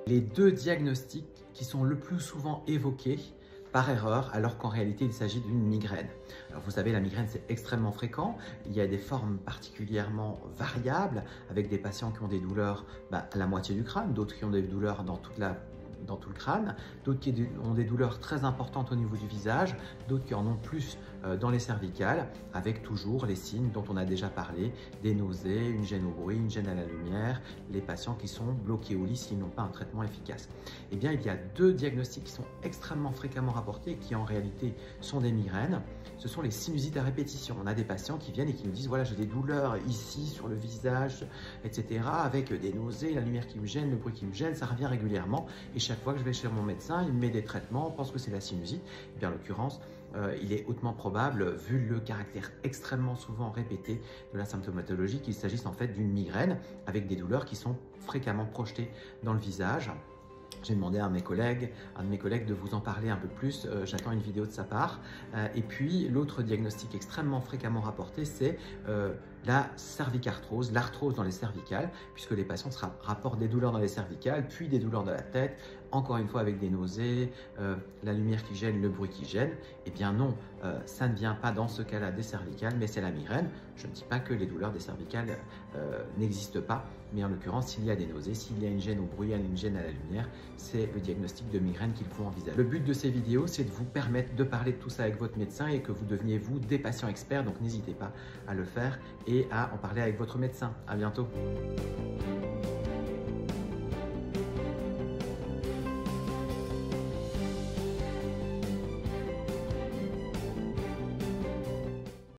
Les deux diagnostics qui sont le plus souvent évoqués par erreur, alors qu'en réalité il s'agit d'une migraine. Alors vous savez, la migraine c'est extrêmement fréquent, il y a des formes particulièrement variables, avec des patients qui ont des douleurs à la moitié du crâne, d'autres qui ont des douleurs dans tout le crâne, d'autres qui ont des douleurs très importantes au niveau du visage, d'autres qui en ont plus dans les cervicales, avec toujours les signes dont on a déjà parlé, des nausées, une gêne au bruit, une gêne à la lumière, les patients qui sont bloqués au lit s'ils n'ont pas un traitement efficace. Eh bien, il y a deux diagnostics qui sont extrêmement fréquemment rapportés et qui en réalité sont des migraines. Ce sont les sinusites à répétition. On a des patients qui viennent et qui nous disent « voilà, j'ai des douleurs ici, sur le visage, etc. avec des nausées, la lumière qui me gêne, le bruit qui me gêne, ça revient régulièrement. Et chaque fois que je vais chez mon médecin, il me met des traitements, on pense que c'est la sinusite. » Eh bien, en l'occurrence, il est hautement probable, vu le caractère extrêmement souvent répété de la symptomatologie, qu'il s'agisse en fait d'une migraine avec des douleurs qui sont fréquemment projetées dans le visage. J'ai demandé à un de mes collègues de vous en parler un peu plus, j'attends une vidéo de sa part. Et puis l'autre diagnostic extrêmement fréquemment rapporté, c'est la cervicarthrose, l'arthrose dans les cervicales, puisque les patients se rapportent des douleurs dans les cervicales, puis des douleurs dans la tête, encore une fois avec des nausées, la lumière qui gêne, le bruit qui gêne. Eh bien non, ça ne vient pas dans ce cas-là des cervicales, mais c'est la migraine. Je ne dis pas que les douleurs des cervicales n'existent pas, mais en l'occurrence, s'il y a des nausées, s'il y a une gêne au bruit, une gêne à la lumière, c'est le diagnostic de migraine qu'il faut envisager. Le but de ces vidéos, c'est de vous permettre de parler de tout ça avec votre médecin et que vous deveniez, vous, des patients experts. Donc n'hésitez pas à le faire et à en parler avec votre médecin. À bientôt.